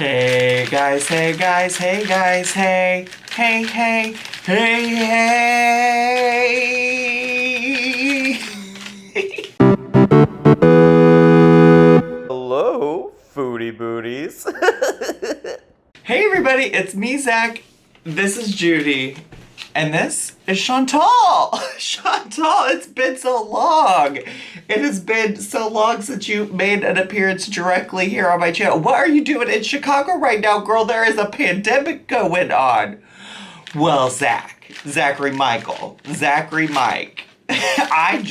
Hey guys, hey guys, hey guys, hey, hey, hey, hey, hey. Hello, foodie booties. Hey everybody, it's me, Zach. This is Judy. And this is Chantal. Chantal, it's been so long. It has been so long since you made an appearance directly here on my channel. What are you doing in Chicago right now, girl? There is a pandemic going on. Well, Zachary Mike. I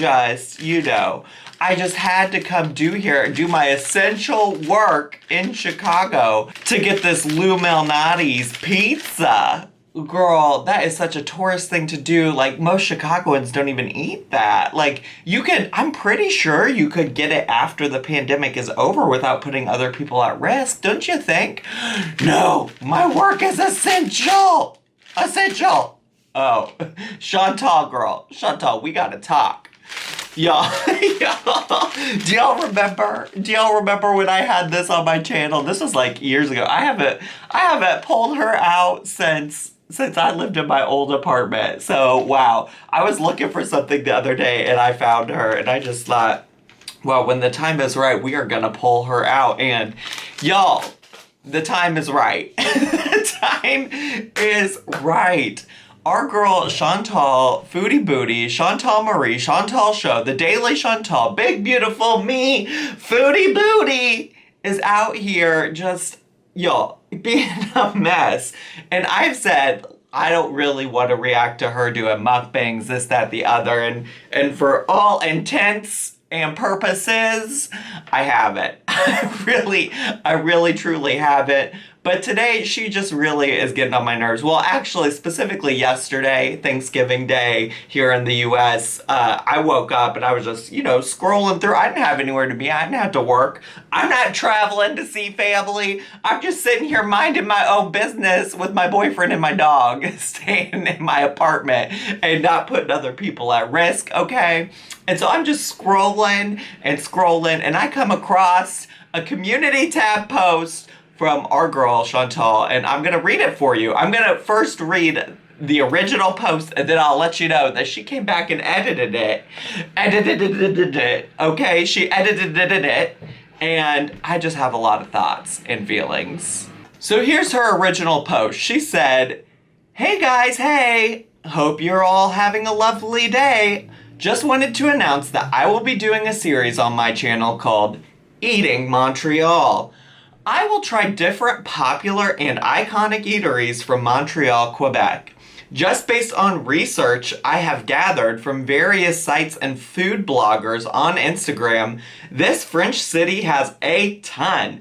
just had to come do my essential work in Chicago to get this Lou Malnati's pizza. Girl, that is such a tourist thing to do. Like, most Chicagoans don't even eat that. Like, I'm pretty sure you could get it after the pandemic is over without putting other people at risk, don't you think? No, my work is essential. Essential. Oh, Chantal, we gotta talk. Y'all, do y'all remember when I had this on my channel? This was like years ago. I haven't pulled her out since I lived in my old apartment. So, wow. I was looking for something the other day and I found her and I just thought, well, when the time is right, we are gonna pull her out. And y'all, the time is right. The time is right. Our girl Chantal, Foodie Booty, Chantal Marie, Chantal Show, The Daily Chantal, Big Beautiful Me, Foodie Booty is out here just, y'all, being a mess. And I've said I don't really want to react to her doing mukbangs, this, that, the other. And for all intents and purposes, I haven't. I really truly haven't. But today, she just really is getting on my nerves. Well, actually, specifically yesterday, Thanksgiving Day, here in the U.S., I woke up and I was just, scrolling through. I didn't have anywhere to be. I didn't have to work. I'm not traveling to see family. I'm just sitting here minding my own business with my boyfriend and my dog, staying in my apartment and not putting other people at risk, okay? And so I'm just scrolling, and I come across a community tab post from our girl, Chantal, and I'm going to read it for you. I'm going to first read the original post, and then I'll let you know that she came back and edited it. Okay? She edited it, and I just have a lot of thoughts and feelings. So here's her original post. She said, "Hey guys, hey! Hope you're all having a lovely day. Just wanted to announce that I will be doing a series on my channel called Eating Montreal. I will try different popular and iconic eateries from Montreal, Quebec. Just based on research I have gathered from various sites and food bloggers on Instagram, this French city has a ton.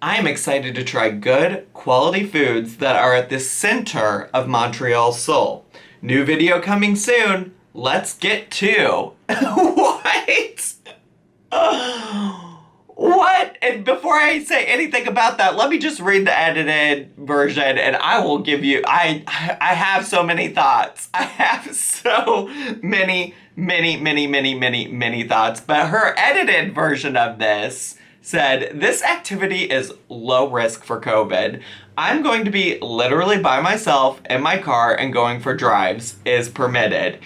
I am excited to try good, quality foods that are at the center of Montreal's soul. New video coming soon. Let's get to." What? What? And before I say anything about that, let me just read the edited version and I will give you, I have so many thoughts. I have so many thoughts. But her edited version of this said, "This activity is low risk for COVID. I'm going to be literally by myself in my car and going for drives is permitted.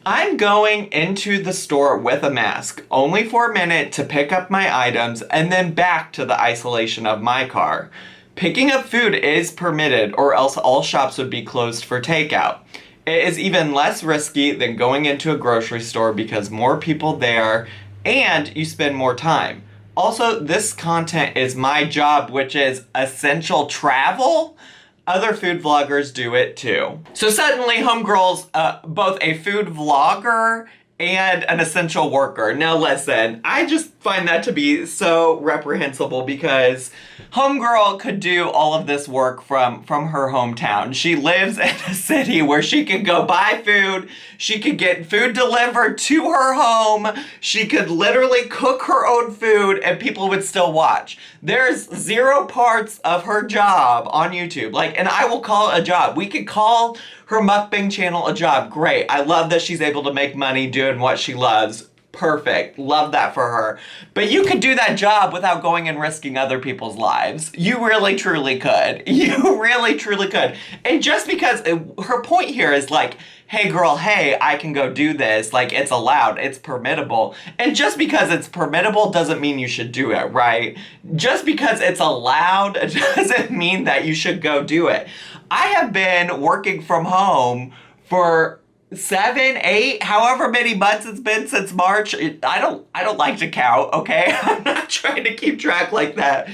I'm going into the store with a mask, only for a minute to pick up my items and then back to the isolation of my car. Picking up food is permitted or else all shops would be closed for takeout. It is even less risky than going into a grocery store because more people there and you spend more time. Also, this content is my job, which is essential travel. Other food vloggers do it too." So suddenly, homegirl's both a food vlogger and an essential worker. Now listen, I just find that to be so reprehensible because homegirl could do all of this work from her hometown. She lives in a city where she could go buy food, she could get food delivered to her home, she could literally cook her own food and people would still watch. There's zero parts of her job on YouTube. And I will call it a job. We could call her mukbang channel a job. Great. I love that she's able to make money doing what she loves. Perfect. Love that for her. But you could do that job without going and risking other people's lives. You really, truly could. You really, truly could. And just because her point here is like, hey girl, hey, I can go do this. Like, it's allowed. It's permittable. And just because it's permittable doesn't mean you should do it, right? Just because it's allowed doesn't mean that you should go do it. I have been working from home for 7, 8, however many months it's been since March. I don't like to count, okay? I'm not trying to keep track like that.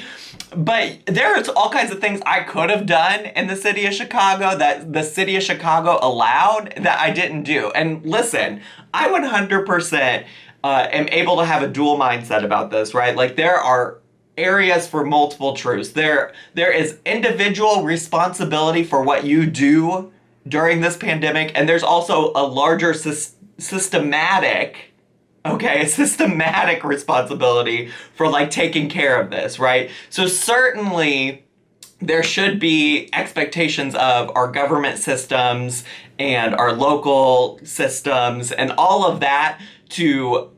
But there's all kinds of things I could have done in the city of Chicago that the city of Chicago allowed that I didn't do. And listen, I 100% am able to have a dual mindset about this, right? Like, there are areas for multiple truths. There is individual responsibility for what you do during this pandemic, and there's also a larger systematic responsibility for like taking care of this, right? So certainly there should be expectations of our government systems and our local systems and all of that to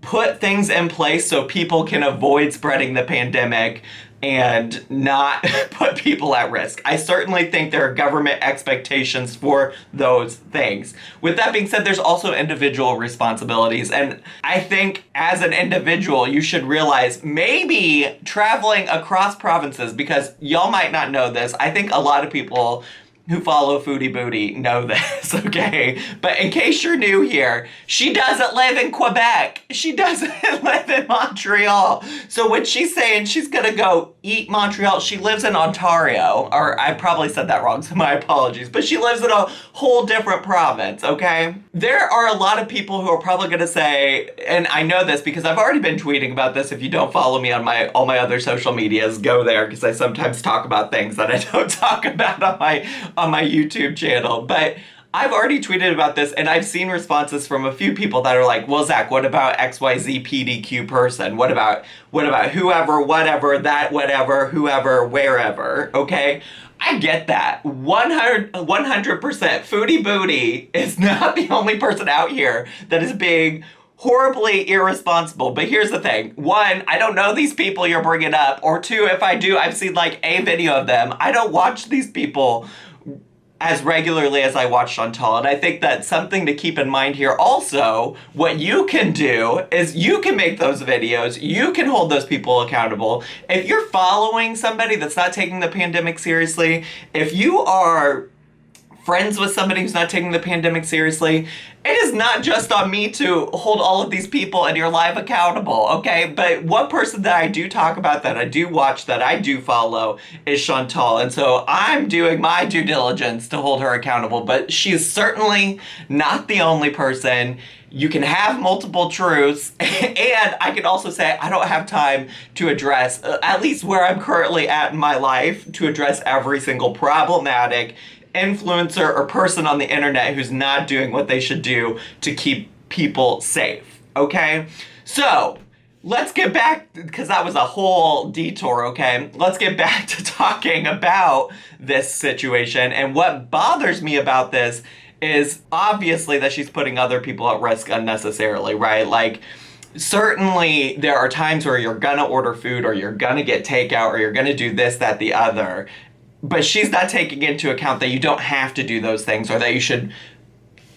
put things in place so people can avoid spreading the pandemic and not put people at risk. I certainly think there are government expectations for those things. With that being said, there's also individual responsibilities. And I think as an individual, you should realize maybe traveling across provinces, because y'all might not know this. I think a lot of people who follow Foodie Booty know this, okay? But in case you're new here, she doesn't live in Quebec. She doesn't live in Montreal. So when she's saying she's gonna go eat Montreal, she lives in Ontario. Or I probably said that wrong, so my apologies. But she lives in a whole different province, okay? There are a lot of people who are probably gonna say, and I know this because I've already been tweeting about this. If you don't follow me on all my other social medias, go there, because I sometimes talk about things that I don't talk about on my YouTube channel. But I've already tweeted about this, and I've seen responses from a few people that are like, well, Zach, what about XYZ PDQ person? What about whoever, whatever, that, whatever, whoever, wherever, okay? I get that. 100%. Foodie Booty is not the only person out here that is being horribly irresponsible. But here's the thing. 1, I don't know these people you're bringing up. Or 2, if I do, I've seen like a video of them. I don't watch these people as regularly as I watch Chantal. And I think that's something to keep in mind here. Also, what you can do is you can make those videos. You can hold those people accountable. If you're following somebody that's not taking the pandemic seriously, if you are friends with somebody who's not taking the pandemic seriously, it is not just on me to hold all of these people in your life accountable, okay? But one person that I do talk about, that I do watch, that I do follow is Chantal. And so I'm doing my due diligence to hold her accountable, but she's certainly not the only person. You can have multiple truths, and I can also say I don't have time to address, at least where I'm currently at in my life, to address every single problematic influencer or person on the internet who's not doing what they should do to keep people safe, okay? So, let's get back, because that was a whole detour, okay? Let's get back to talking about this situation. And what bothers me about this is obviously that she's putting other people at risk unnecessarily, right? Like, certainly there are times where you're gonna order food, or you're gonna get takeout, or you're gonna do this, that, the other. But she's not taking into account that you don't have to do those things, or that you should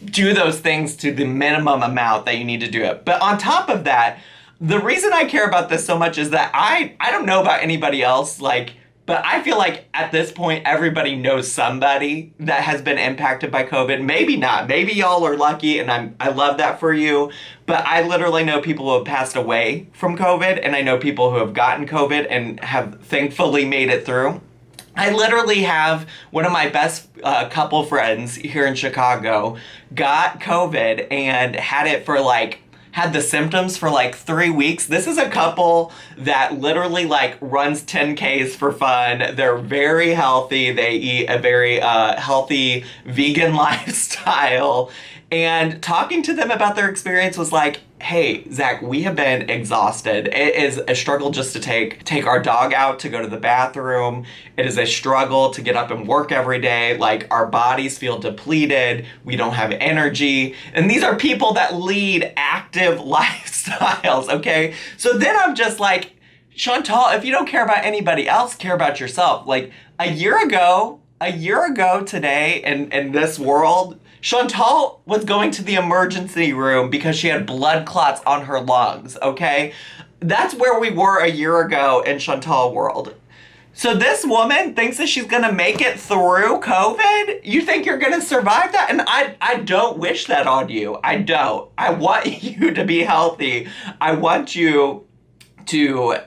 do those things to the minimum amount that you need to do it. But on top of that, the reason I care about this so much is that I don't know about anybody else, like, but I feel like at this point, everybody knows somebody that has been impacted by COVID. Maybe not. Maybe y'all are lucky, and I love that for you. But I literally know people who have passed away from COVID, and I know people who have gotten COVID and have thankfully made it through. I literally have one of my best couple friends here in Chicago got COVID and had the symptoms for like 3 weeks. This is a couple that literally like runs 10Ks for fun. They're very healthy. They eat a very healthy vegan lifestyle. And talking to them about their experience was like, hey, Zach, we have been exhausted. It is a struggle just to take our dog out to go to the bathroom. It is a struggle to get up and work every day. Like, our bodies feel depleted. We don't have energy. And these are people that lead active lifestyles, okay? So then I'm just like, Chantal, if you don't care about anybody else, care about yourself. Like, a year ago today in this world, Chantal was going to the emergency room because she had blood clots on her lungs, okay? That's where we were a year ago in Chantal world. So this woman thinks that she's gonna make it through COVID? You think you're gonna survive that? And I don't wish that on you. I don't. I want you to be healthy. I want you to,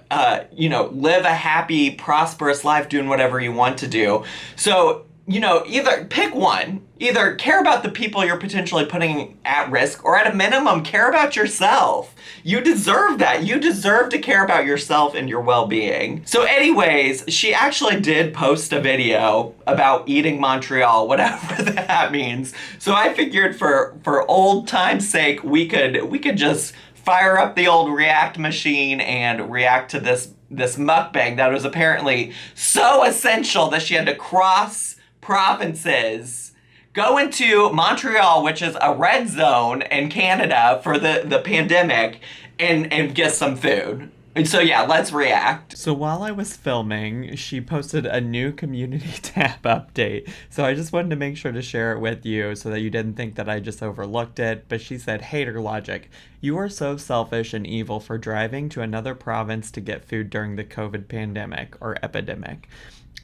live a happy, prosperous life doing whatever you want to do. So, either pick one. Either care about the people you're potentially putting at risk, or at a minimum, care about yourself. You deserve that. You deserve to care about yourself and your well-being. So anyways, she actually did post a video about eating Montreal, whatever that means. So I figured for old time's sake, we could just fire up the old React machine and react to this mukbang that was apparently so essential that she had to cross provinces, go into Montreal, which is a red zone in Canada for the pandemic, and get some food. And so yeah, let's react. So while I was filming, she posted a new community tab update. So I just wanted to make sure to share it with you so that you didn't think that I just overlooked it. But she said, hater logic. You are so selfish and evil for driving to another province to get food during the COVID pandemic or epidemic.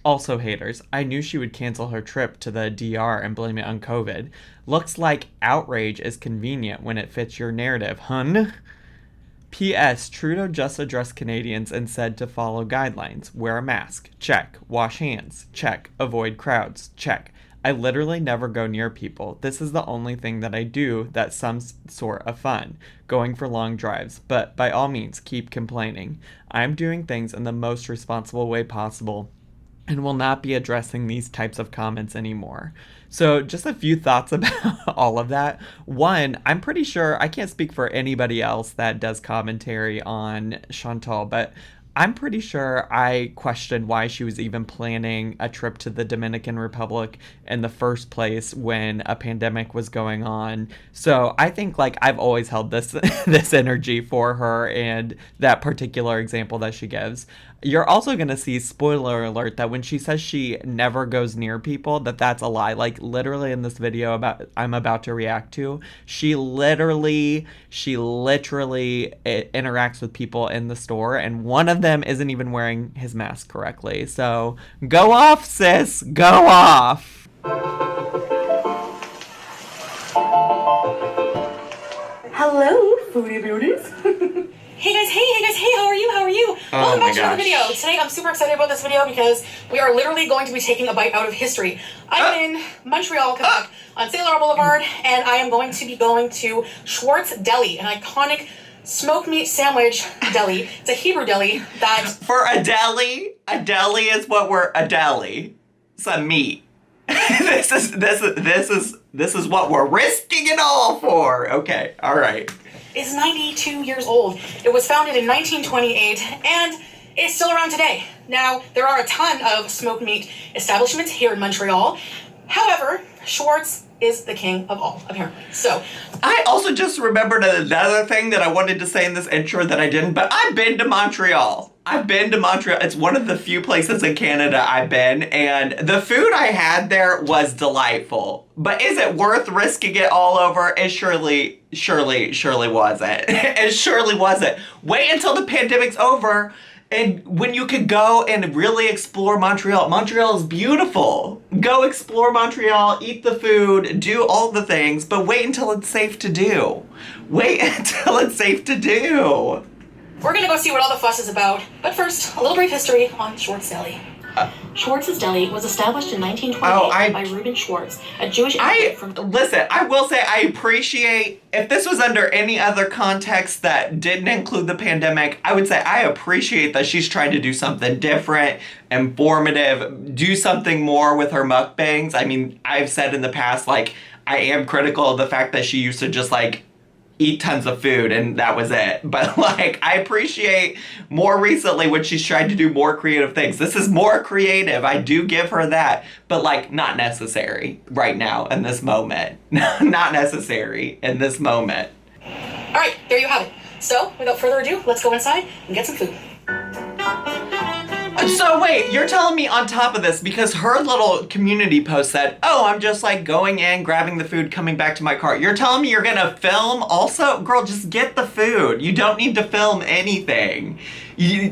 Also, haters, I knew she would cancel her trip to the DR and blame it on COVID. Looks like outrage is convenient when it fits your narrative, hun. P.S. Trudeau just addressed Canadians and said to follow guidelines. Wear a mask. Check. Wash hands. Check. Avoid crowds. Check. I literally never go near people. This is the only thing that I do that's some sort of fun. Going for long drives. But by all means, keep complaining. I'm doing things in the most responsible way possible and will not be addressing these types of comments anymore. So just a few thoughts about all of that. One, I'm pretty sure, I can't speak for anybody else that does commentary on Chantal, but I'm pretty sure I questioned why she was even planning a trip to the Dominican Republic in the first place when a pandemic was going on. So I think I've always held this this energy for her and that particular example that she gives. You're also going to see, spoiler alert, that when she says she never goes near people, that's a lie. Literally in this video I'm about to react to, she literally interacts with people in the store, and one of them isn't even wearing his mask correctly. So go off, sis. Go off. Hello, foodie beauties. Hey guys, how are you? Welcome back to another video. Today I'm super excited about this video because we are literally going to be taking a bite out of history. I'm in Montreal, Quebec, on Saint Laurent Boulevard, and I am going to be going to Schwartz Deli, an iconic smoked meat sandwich deli. It's a Hebrew deli that... For a deli is what we're... A deli. It's a meat. This is what we're risking it all for. Okay, all right. Is 92 years old. It was founded in 1928 and it's still around today. Now, there are a ton of smoked meat establishments here in Montreal. However, Schwartz is the king of all, apparently. So, I also just remembered another thing that I wanted to say in this intro that I didn't, but I've been to Montreal. It's one of the few places in Canada I've been, and the food I had there was delightful. But is it worth risking it all over? It surely wasn't. It surely wasn't. Wait until the pandemic's over, and when you could go and really explore Montreal. Montreal is beautiful. Go explore Montreal, eat the food, do all the things, but wait until it's safe to do. We're gonna go see what all the fuss is about. But first, a little brief history on Schwartz Deli. Schwartz's Deli was established in 1928 by Reuben Schwartz, a Jewish immigrant from... Listen, I will say I appreciate, if this was under any other context that didn't include the pandemic, I would say I appreciate that she's trying to do something different, informative, do something more with her mukbangs. I mean, I've said in the past, I I am critical of the fact that she used to just like eat tons of food and that was it. But like, I appreciate more recently when she's tried to do more creative things. This is more creative. I do give her that, but like not necessary right now in this moment. Not necessary in this moment. All right, there you have it. So without further ado, let's go inside and get some food. So wait, you're telling me on top of this, because her little community post said, oh, I'm just like going in, grabbing the food, coming back to my car. You're telling me you're gonna film also? Girl, just get the food. You don't need to film anything.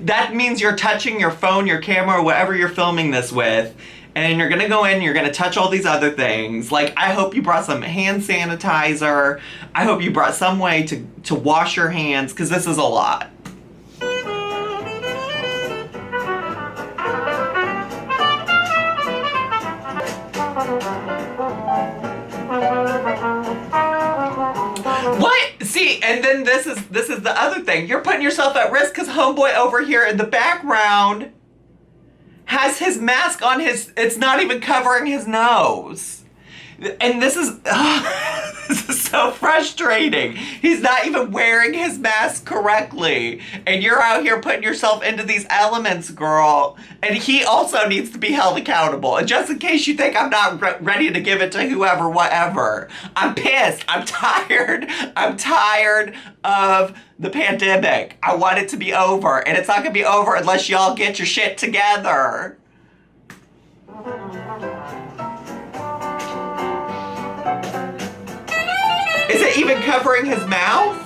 That means you're touching your phone, your camera, whatever you're filming this with, and you're gonna go in, you're gonna touch all these other things. Like, I hope you brought some hand sanitizer. I hope you brought some way to wash your hands, because this is a lot. What? See, and then this is the other thing. You're putting yourself at risk because homeboy over here in the background has his mask on it's not even covering his nose. And this is so frustrating. He's not even wearing his mask correctly. And you're out here putting yourself into these elements, girl. And he also needs to be held accountable. And just in case you think I'm not ready to give it to whoever, whatever. I'm pissed. I'm tired. I'm tired of the pandemic. I want it to be over. And it's not going to be over unless y'all get your shit together. Is it even covering his mouth?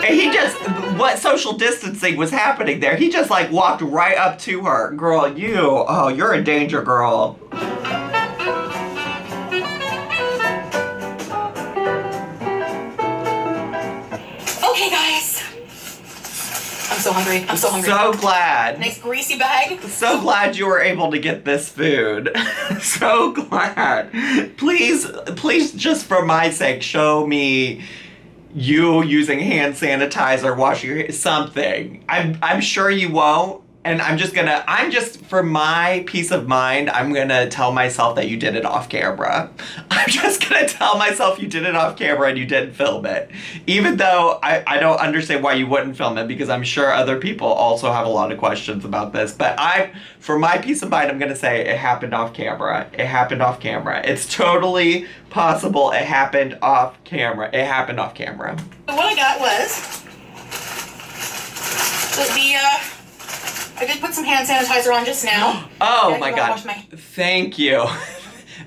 And he just, what social distancing was happening there? He just like walked right up to her. Girl, you're in danger, girl. Okay, guys. I'm so hungry. I'm so hungry. So glad. Nice greasy bag. So glad you were able to get this food. So glad. Please, just for my sake, show me you using hand sanitizer, washing your hands, something. I'm sure you won't. And I'm just for my peace of mind, I'm gonna tell myself that you did it off camera. I'm just gonna tell myself you did it off camera and you didn't film it. Even though I don't understand why you wouldn't film it, because I'm sure other people also have a lot of questions about this. But for my peace of mind, I'm gonna say it happened off camera. It happened off camera. It's totally possible it happened off camera. It happened off camera. What I got was I did put some hand sanitizer on just now. Oh my God. Thank you.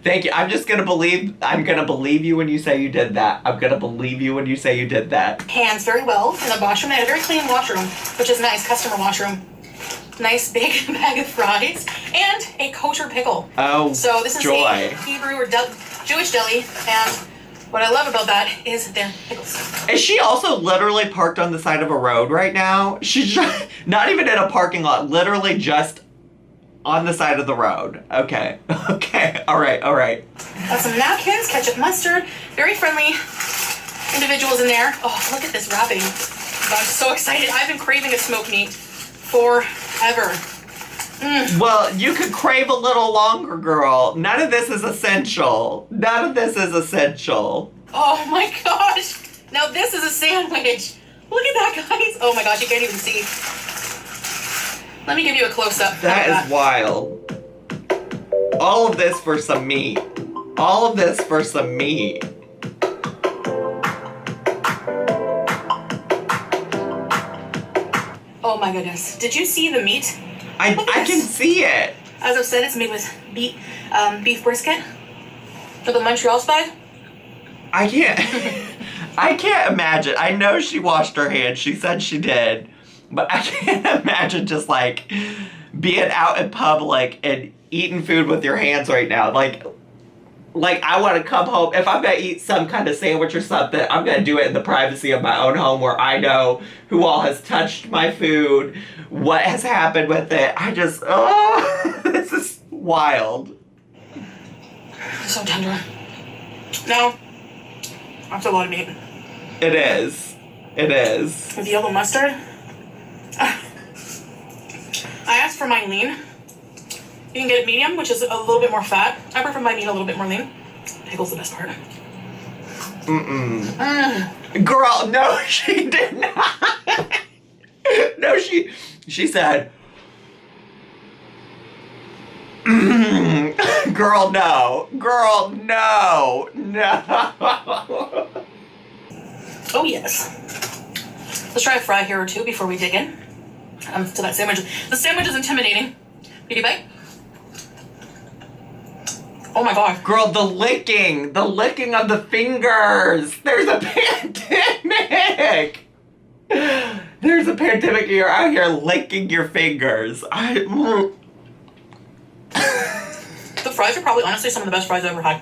Thank you. I'm gonna believe you when you say you did that. I'm gonna believe you when you say you did that. Hands very well in the washroom. I had a very clean washroom, which is nice, customer washroom. Nice big bag of fries and a kosher pickle. Oh, so this is joy. A Hebrew or Jewish deli, and what I love about that is their pickles. Is she also literally parked on the side of a road right now? She's not even in a parking lot, literally just on the side of the road. Okay. Okay. All right. Got some napkins, ketchup, mustard. Very friendly individuals in there. Oh, look at this wrapping. I'm so excited. I've been craving a smoked meat forever. Well, you could crave a little longer, girl. None of this is essential. Oh my gosh. Now this is a sandwich. Look at that, guys. Oh my gosh, you can't even see. Let me give you a close-up. That is wild. All of this for some meat. Oh my goodness. Did you see the meat? I can see it. As I've said, it's made with beef brisket. With a Montreal spag. I can't imagine. I know she washed her hands. She said she did. But I can't imagine just like being out in public and eating food with your hands right now. Like I want to come home. If I'm going to eat some kind of sandwich or something, I'm going to do it in the privacy of my own home where I know who all has touched my food, what has happened with it. This is wild. So tender. No, that's a lot of meat. It is. With yellow mustard. I asked for mine lean. You can get it medium, which is a little bit more fat. I prefer my meat a little bit more lean. Pickle's the best part. Girl, no, she did not. No, she said, girl, no. Girl, no. No. Oh, yes. Let's try a fry here or two before we dig in to that sandwich. The sandwich is intimidating. Beauty bite. Oh my god. Girl, the licking of the fingers. There's a pandemic. There's a pandemic. You're out here licking your fingers. The fries are probably honestly some of the best fries I've ever had.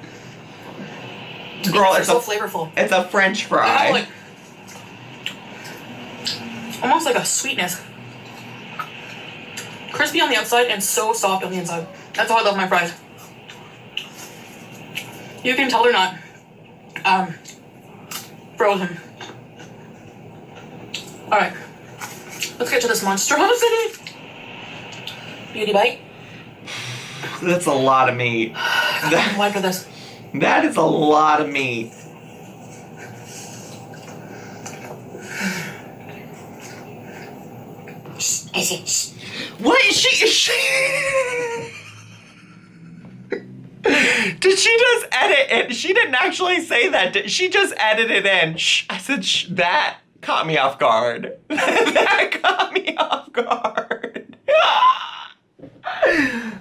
Girl, it's so flavorful. It's a French fry. They have like almost like a sweetness. Crispy on the outside and so soft on the inside. That's how I love my fries. You can tell they're not frozen. Alright. Let's get to this monstrosity. Beauty bite. That's a lot of meat. I'm wide for this. That is a lot of meat. What is she? Did she just edit it? She didn't actually say that. She just edited in. Shh. I said, shh. That caught me off guard. That caught me off guard.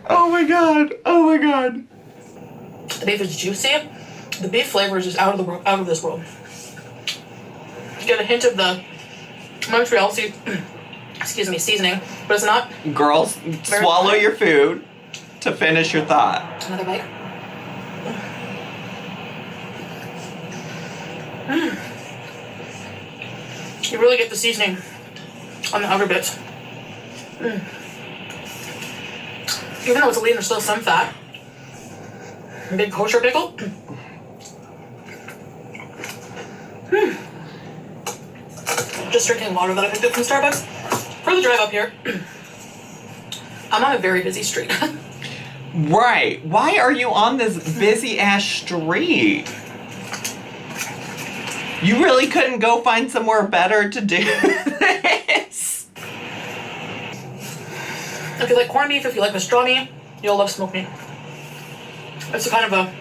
Oh my god. Oh my god. The beef is juicy. The beef flavor is just out of this world. You get a hint of the Montreal seasoning, but it's not. Girls, swallow your food to finish your thought. Another bite. You really get the seasoning on the outer bits. Even though it's lean, there's still some fat. Big kosher pickle. Just drinking water that I picked up from Starbucks. For the drive up here, I'm on a very busy street. Right. Why are you on this busy ass street? You really couldn't go find somewhere better to do this? If you like corned beef, if you like pastrami, you'll love smoked meat. It's a kind of a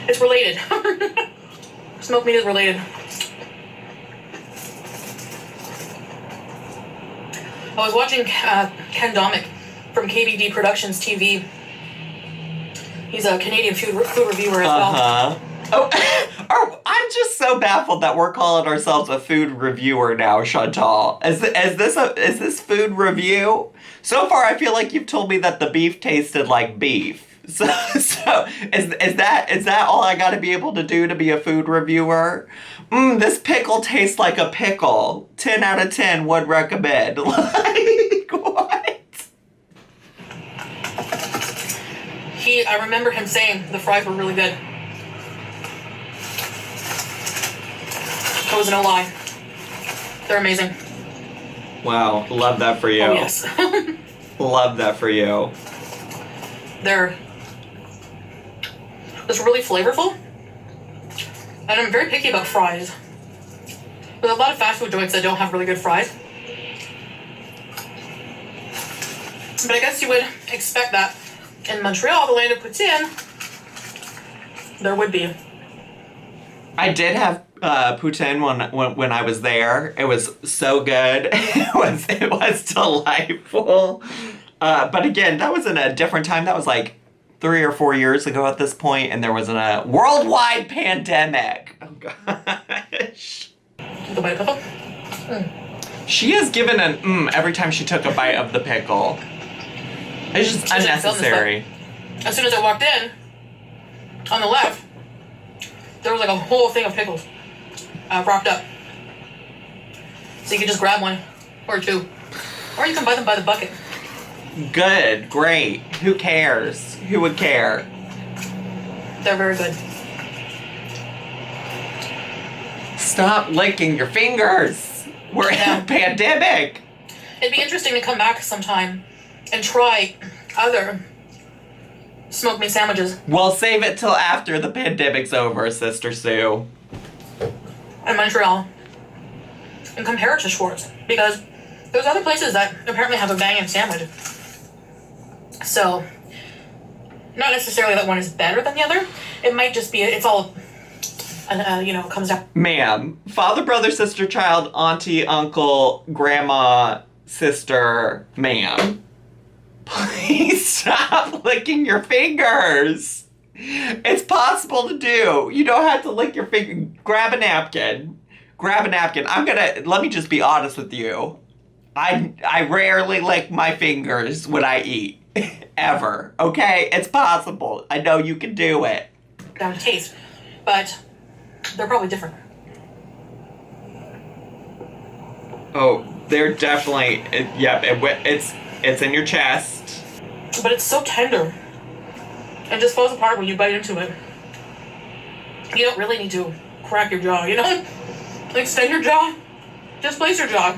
it's related. Smoked meat is related. I was watching Ken Domick from KBD Productions TV. He's a Canadian food reviewer as well. Oh, I'm just so baffled that we're calling ourselves a food reviewer now, Chantal. Is this food review? So far, I feel like you've told me that the beef tasted like beef. So is that all I got to be able to do to be a food reviewer? This pickle tastes like a pickle. 10 out of 10 would recommend. Like, what? I remember him saying the fries were really good. That was no lie. They're amazing. Wow, love that for you. Oh, yes. Love that for you. They're just really flavorful. And I'm very picky about fries. There's a lot of fast food joints that don't have really good fries. But I guess you would expect that in Montreal, the land of poutine, there would be. I did have poutine when I was there. It was so good. It was delightful. But again, that was in a different time. That was like 3 or 4 years ago at this point, and there was a worldwide pandemic. Oh gosh. The bite of pickle? She has given an every time she took a bite of the pickle. It's just unnecessary. As soon as I walked in, on the left, there was like a whole thing of pickles propped up. So you can just grab one or two. Or you can buy them by the bucket. Good, great. Who cares? Who would care? They're very good. Stop licking your fingers. We're in a pandemic. It'd be interesting to come back sometime and try other smoked meat sandwiches. Well, save it till after the pandemic's over, Sister Sue. In Montreal. And compare it to Schwartz. Because there's other places that apparently have a banging sandwich. So, not necessarily that one is better than the other. It might just be, it's all, comes down. Ma'am, father, brother, sister, child, auntie, uncle, grandma, sister, ma'am. Please stop licking your fingers. It's possible to do. You don't have to lick your finger. Grab a napkin. Let me just be honest with you. I rarely lick my fingers when I eat. Ever. Okay? It's possible. I know you can do it. Down to taste. But they're probably different. Oh, they're definitely, it's in your chest. But it's so tender. It just falls apart when you bite into it. You don't really need to crack your jaw, Extend your jaw. Just place your jaw.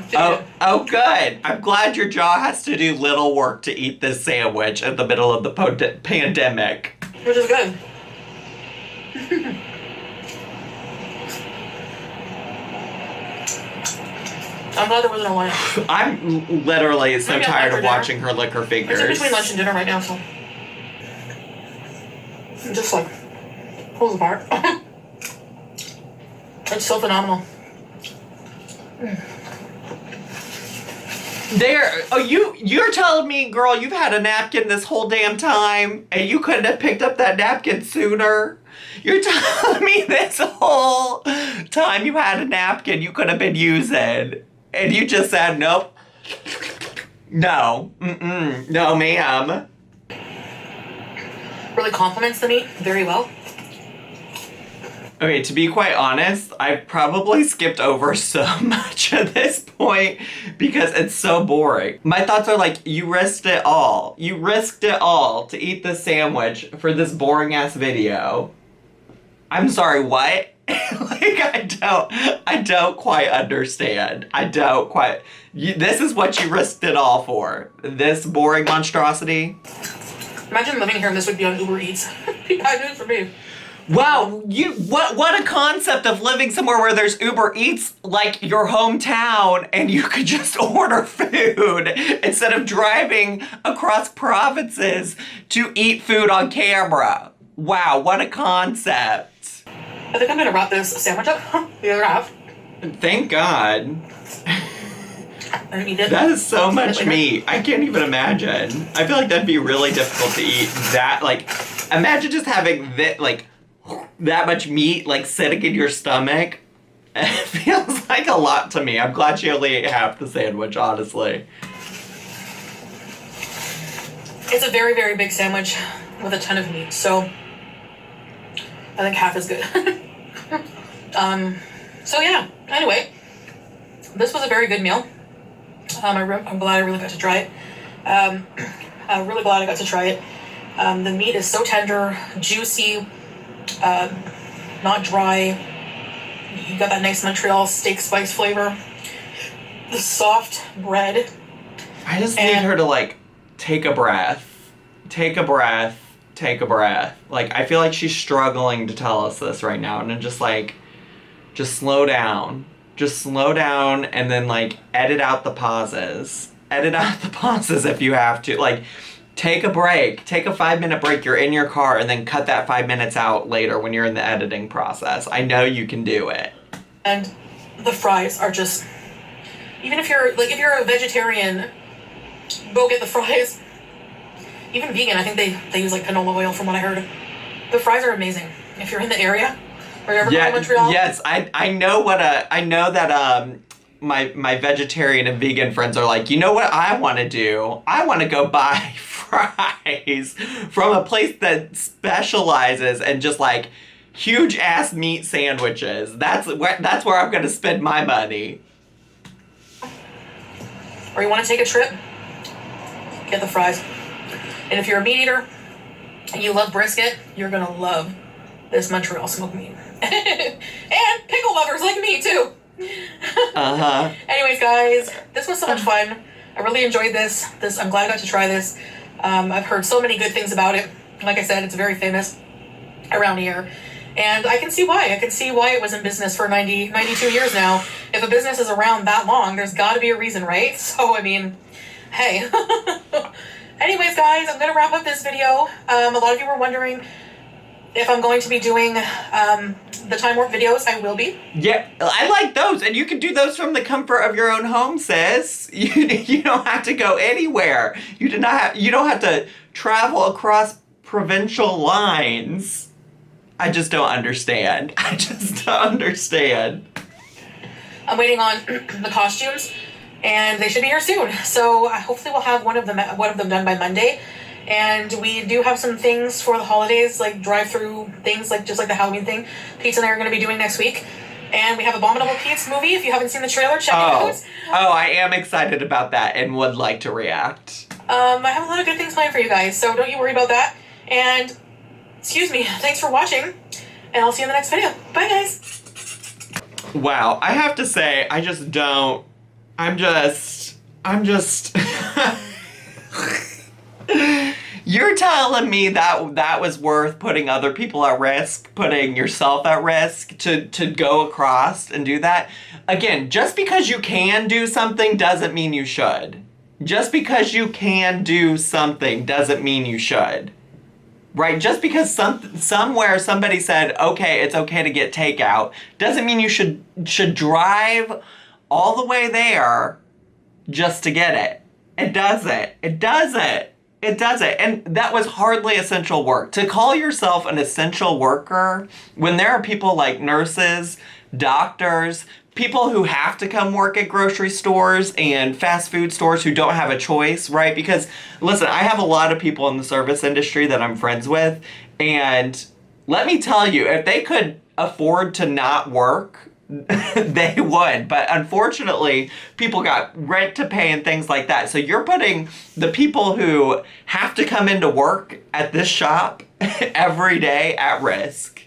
Oh, good. I'm glad your jaw has to do little work to eat this sandwich in the middle of the pandemic. Which is good. I'm glad there wasn't a line. I'm literally so tired of watching her lick her fingers. It's in between lunch and dinner right now, so. It just pulls apart. It's so phenomenal. You're telling me, girl, you've had a napkin this whole damn time and you couldn't have picked up that napkin sooner? You're telling me this whole time you had a napkin you could have been using and you just said, nope. No. No, ma'am. Really compliments the meat very well. Okay, to be quite honest, I probably skipped over so much at this point because it's so boring. My thoughts are like, you risked it all. You risked it all to eat this sandwich for this boring ass video. I'm sorry, what? I don't quite understand. This is what you risked it all for? This boring monstrosity? Imagine living here and this would be on Uber Eats. Be bad news for me. Wow, what a concept of living somewhere where there's Uber Eats like your hometown and you could just order food instead of driving across provinces to eat food on camera. Wow, what a concept. I think I'm gonna wrap this sandwich up, the other half. Thank God. And eat it. That is so much meat. I can't even imagine. I feel like that'd be really difficult to eat. Imagine just having that much meat sitting in your stomach. It feels like a lot to me. I'm glad she only ate half the sandwich, honestly. It's a very, very big sandwich with a ton of meat, so I think half is good. So yeah, anyway, this was a very good meal. I'm glad I really got to try it. I'm really glad I got to try it. The meat is so tender, juicy, not dry. You got that nice Montreal steak spice flavor. The soft bread. I just need her to take a breath. Take a breath. Take a breath. I feel like she's struggling to tell us this right now. And just slow down. Just slow down and then edit out the pauses. Edit out the pauses if you have to. Take a break. Take a 5-minute break. You're in your car and then cut that 5 minutes out later when you're in the editing process. I know you can do it. And the fries are just, even if you're a vegetarian, go get the fries. Even vegan, I think they use canola oil from what I heard. The fries are amazing. If you're in the area, or you're ever going to Montreal. Yes, I know that my vegetarian and vegan friends are like, you know what I want to do? I want to go buy fries from a place that specializes in just huge ass meat sandwiches. That's where I'm going to spend my money. Or you want to take a trip? Get the fries. And if you're a meat eater and you love brisket, you're going to love this Montreal smoked meat. And pickle lovers like me too. Uh-huh. Anyways, guys, this was so much fun. I really enjoyed this. I'm glad I got to try this. I've heard so many good things about it. Like I said, it's very famous around here. And I can see why. I can see why it was in business for 92 years now. If a business is around that long, there's got to be a reason, right? So, I mean, hey. Anyways, guys, I'm going to wrap up this video. A lot of you were wondering if I'm going to be doing the time warp videos. I will be. Yeah, I like those. And you can do those from the comfort of your own home, sis. You don't have to go anywhere. You don't have to travel across provincial lines. I just don't understand. I just don't understand. I'm waiting on the costumes, and they should be here soon. So hopefully we'll have one of them done by Monday. And we do have some things for the holidays, like drive-through things, like just like the Halloween thing. Pete and I are going to be doing next week. And we have Abominable Pete's movie. If you haven't seen the trailer, check it out. Oh, I am excited about that and would like to react. I have a lot of good things planned for you guys, so don't you worry about that. And, excuse me, thanks for watching. And I'll see you in the next video. Bye, guys. Wow, I have to say, I'm just... You're telling me that was worth putting other people at risk, putting yourself at risk to go across and do that? Again, just because you can do something doesn't mean you should. Just because you can do something doesn't mean you should. Right? Just because somewhere somebody said, okay, it's okay to get takeout, doesn't mean you should drive all the way there just to get it. It doesn't. It doesn't. It doesn't. And that was hardly essential work. To call yourself an essential worker when there are people like nurses, doctors, people who have to come work at grocery stores and fast food stores who don't have a choice, right? Because, listen, I have a lot of people in the service industry that I'm friends with, and let me tell you, if they could afford to not work, they would. But unfortunately, people got rent to pay and things like that. So you're putting the people who have to come into work at this shop every day at risk.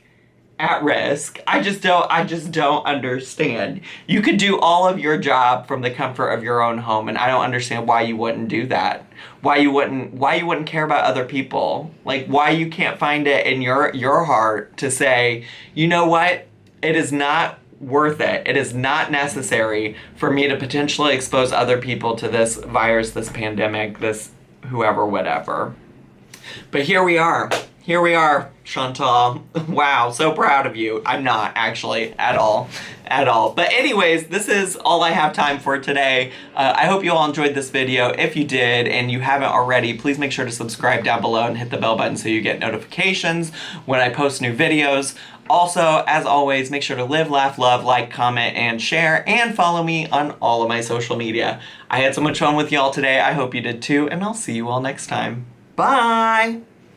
At risk. I just don't understand. You could do all of your job from the comfort of your own home, and I don't understand why you wouldn't do that. Why you wouldn't care about other people. Like, why you can't find it in your heart to say, you know what? It is not worth it. It is not necessary for me to potentially expose other people to this virus, this pandemic, this whoever, whatever. But here we are. Here we are, Chantal. Wow, so proud of you. I'm not, actually, at all. But anyways, this is all I have time for today. I hope you all enjoyed this video. If you did, and you haven't already, please make sure to subscribe down below and hit the bell button so you get notifications when I post new videos. Also, as always, make sure to live, laugh, love, like, comment, and share, and follow me on all of my social media. I had so much fun with y'all today. I hope you did too, and I'll see you all next time. Bye!